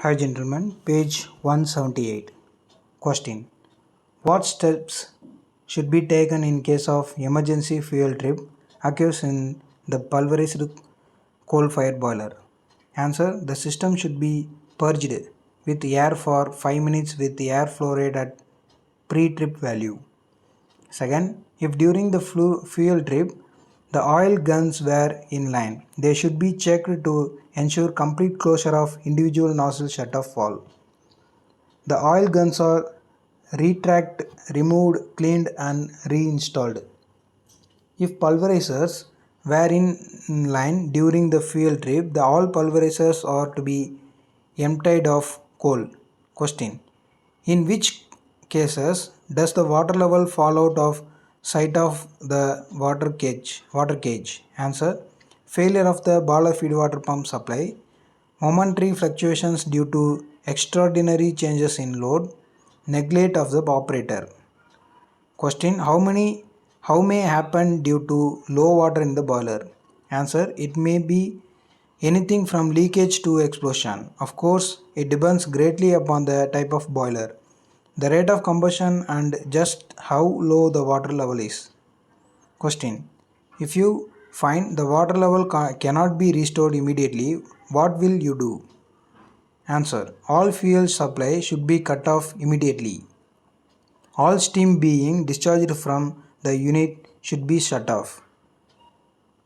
Hi gentlemen, page 178. Question. What steps should be taken in case of emergency fuel trip occurs in the pulverized coal-fired boiler? Answer. The system should be purged with air for 5 minutes with air flow rate at pre-trip value. Second, if during the fuel trip the oil guns were in line, they should be checked to ensure complete closure of individual nozzle shut-off valve. The oil guns are retracked, removed, cleaned and reinstalled. If pulverizers were in line during the fuel trip, the all pulverizers are to be emptied of coal. Question. In which cases does the water level fall out of sight of the water cage? Answer. Failure of the boiler feed water pump supply, momentary fluctuations due to extraordinary changes in load, neglect of the operator. Question. How may happen due to low water in the boiler? Answer. It may be anything from leakage to explosion. Of course, it depends greatly upon the type of boiler, the rate of combustion and just how low the water level is. Question. If you find the water level cannot be restored immediately, what will you do? Answer. All fuel supply should be cut off immediately. All steam being discharged from the unit should be shut off.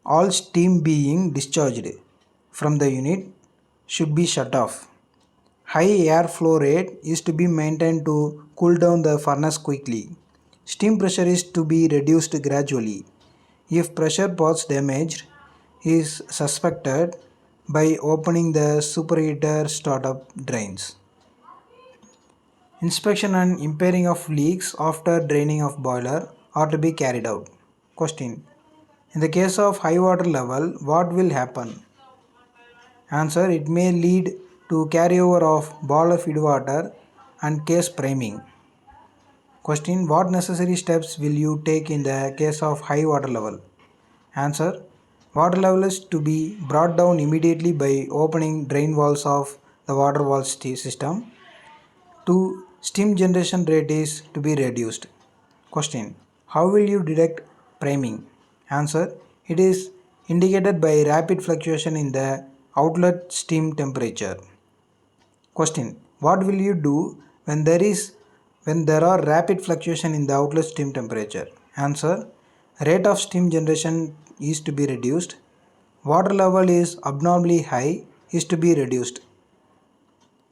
All steam being discharged from the unit should be shut off. High air flow rate is to be maintained to cool down the furnace quickly. Steam pressure is to be reduced gradually. If pressure paths damaged is suspected by opening the superheater startup drains. Inspection and impairing of leaks after draining of boiler are to be carried out. Question. In the case of high water level, what will happen? Answer. It may lead to carryover of boiler feed water and case priming. Question. What necessary steps will you take in the case of high water level? Answer. Water level is to be brought down immediately by opening drain valves of the water valve system. 2. Steam generation rate is to be reduced. Question. How will you detect priming? Answer. It is indicated by rapid fluctuation in the outlet steam temperature. Question. What will you do when there are rapid fluctuation in the outlet steam temperature? Answer. Rate of steam generation is to be reduced. Water level is abnormally high is to be reduced.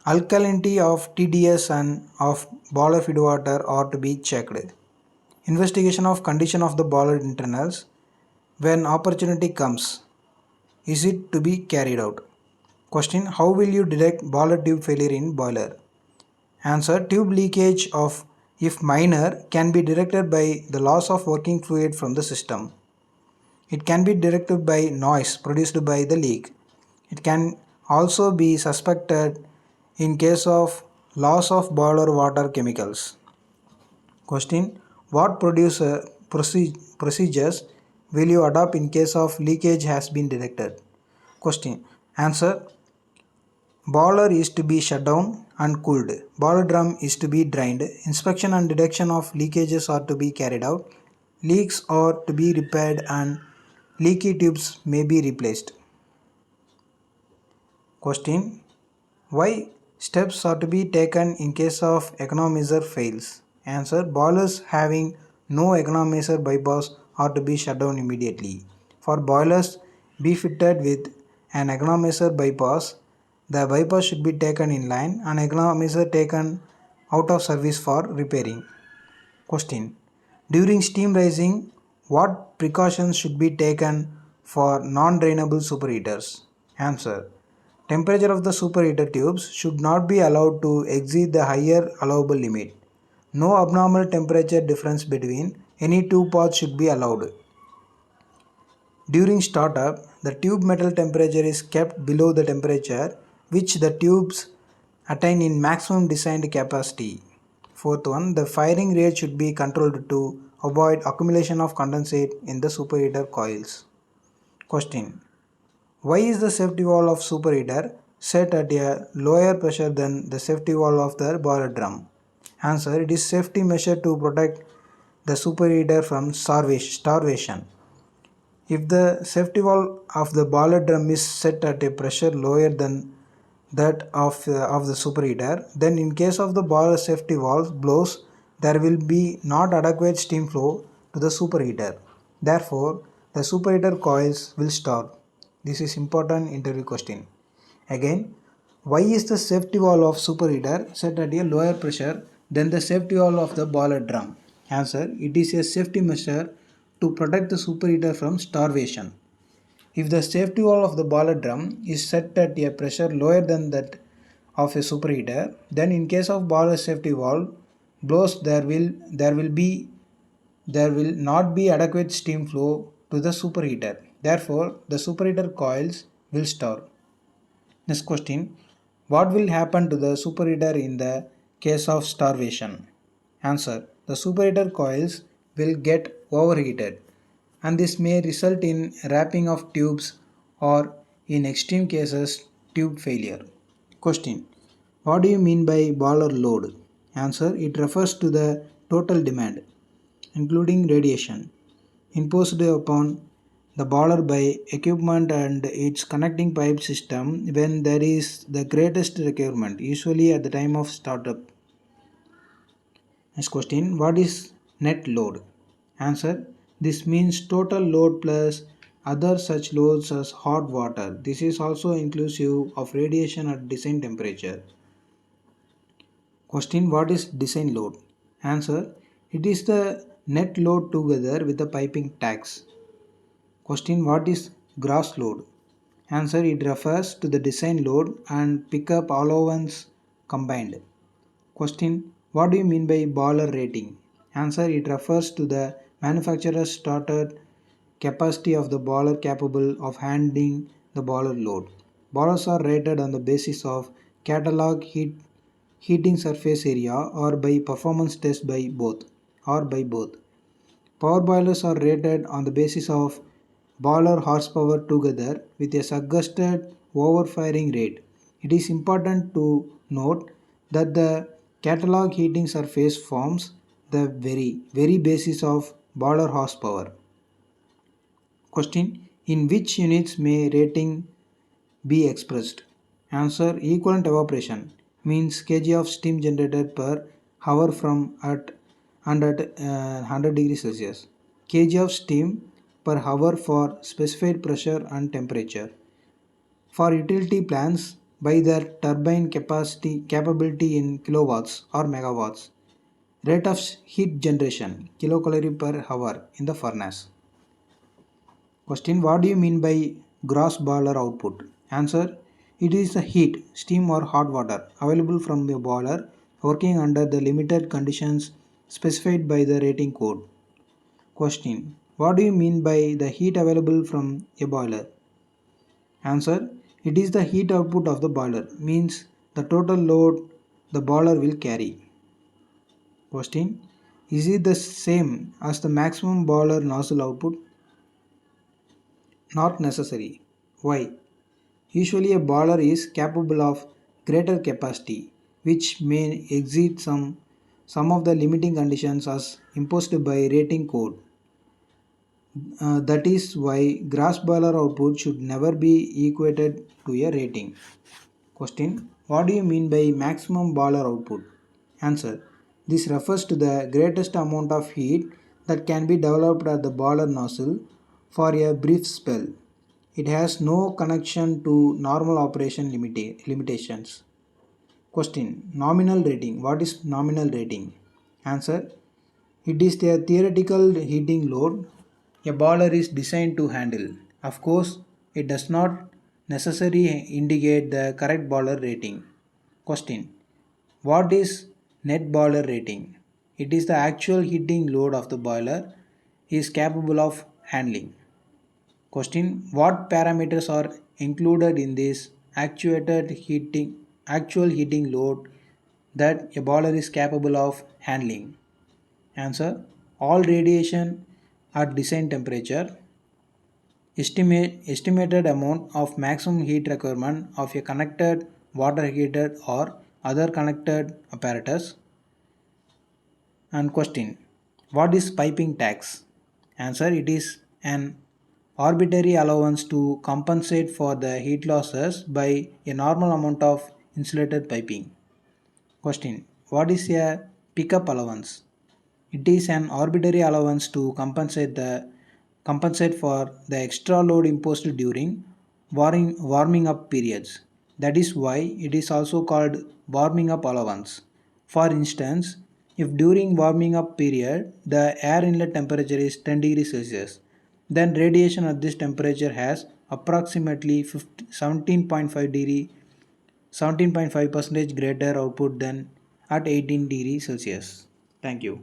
Alkalinity of TDS and of boiler feed water are to be checked. Investigation of condition of the boiler internals. When opportunity comes, is it to be carried out? Question. How will you detect boiler tube failure in boiler? Answer. Tube leakage of, if minor, can be detected by the loss of working fluid from the system. It can be detected by noise produced by the leak. It can also be suspected in case of loss of boiler water chemicals. Question. What procedures will you adopt in case of leakage has been detected? Question. Answer. Boiler is to be shut down and cooled. Boiler drum is to be drained. Inspection and detection of leakages are to be carried out. Leaks are to be repaired and leaky tubes may be replaced. Question. Why steps are to be taken in case of economizer fails? Answer. Boilers having no economizer bypass are to be shut down immediately. For boilers be fitted with an economizer bypass, the bypass should be taken in line and economizer taken out of service for repairing. Question. During steam rising, what precautions should be taken for non-drainable superheaters? Answer. Temperature of the superheater tubes should not be allowed to exceed the higher allowable limit. No abnormal temperature difference between any two paths should be allowed. During startup, the tube metal temperature is kept below the temperature which the tubes attain in maximum designed capacity. Fourth one, the firing rate should be controlled to avoid accumulation of condensate in the superheater coils. Question. Why is the safety valve of superheater set at a lower pressure than the safety valve of the boiler drum? Answer: it is safety measure to protect the superheater from starvation. If the safety valve of the boiler drum is set at a pressure lower than that of the superheater, then in case of the boiler safety valve blows, there will be not adequate steam flow to the superheater. Therefore, the superheater coils will stop. This is important interview question. Again, why is the safety valve of superheater set at a lower pressure than the safety valve of the boiler drum? Answer: it is a safety measure to protect the superheater from starvation. If the safety valve of the boiler drum is set at a pressure lower than that of a superheater, then in case of boiler safety valve blows, there will not be adequate steam flow to the superheater. Therefore, the superheater coils will stop. Next question: what will happen to the superheater in the case of starvation? Answer: the superheater coils will get overheated, and this may result in wrapping of tubes or, in extreme cases, tube failure. Question: what do you mean by boiler load? Answer: it refers to the total demand, including radiation, imposed upon the boiler by equipment and its connecting pipe system when there is the greatest requirement, usually at the time of startup. Next question: what is net load? Answer: this means total load plus other such loads as hot water. This is also inclusive of radiation at design temperature. Question: what is design load? Answer: it is the net load together with the piping tax. Question: what is gross load? Answer: it refers to the design load and pickup allowance combined. Question: what do you mean by boiler rating? Answer: it refers to the manufacturer's started capacity of the boiler capable of handling the boiler load. Boilers are rated on the basis of catalog heating surface area or by performance test by both. Power boilers are rated on the basis of boiler horsepower together with a suggested overfiring rate. It is important to note that the catalog heating surface forms the very basis of boiler horsepower. Question: in which units may rating be expressed? Answer: equivalent evaporation means kg of steam generated per hour from at and at 100 degrees Celsius. Kg of steam per hour for specified pressure and temperature. For utility plants, by their turbine capability in kilowatts or megawatts. Rate of heat generation kilocalorie per hour in the furnace. Question: what do you mean by gross boiler output? Answer: it is the heat, steam or hot water available from a boiler working under the limited conditions specified by the rating code. Question: what do you mean by the heat available from a boiler? Answer: it is the heat output of the boiler, means the total load the boiler will carry. Question: is it the same as the maximum boiler nozzle output? Not necessary. Why? Usually a boiler is capable of greater capacity, which may exceed some of the limiting conditions as imposed by rating code. That is why gross boiler output should never be equated to a rating. Question: what do you mean by maximum boiler output? Answer: this refers to the greatest amount of heat that can be developed at the boiler nozzle for a brief spell. It has no connection to normal operation limitations. Question: nominal rating. What is nominal rating? Answer: it is the theoretical heating load a boiler is designed to handle. Of course, it does not necessarily indicate the correct boiler rating. Question: what is net boiler rating? It is the actual heating load of the boiler is capable of handling. Question: what parameters are included in this actual heating load that a boiler is capable of handling? Answer: all radiation at design temperature, estimated amount of maximum heat requirement of a connected water heater or other connected apparatus. And question, what is piping tax? Answer, it is an arbitrary allowance to compensate for the heat losses by a normal amount of insulated piping. Question, what is a pickup allowance? It is an arbitrary allowance to compensate for the extra load imposed during warming up periods. That is why it is also called warming up allowance. For instance, if during warming up period the air inlet temperature is 10 degrees Celsius, then radiation at this temperature has approximately 17.5 degree 17.5% greater output than at 18 degrees Celsius. Thank you.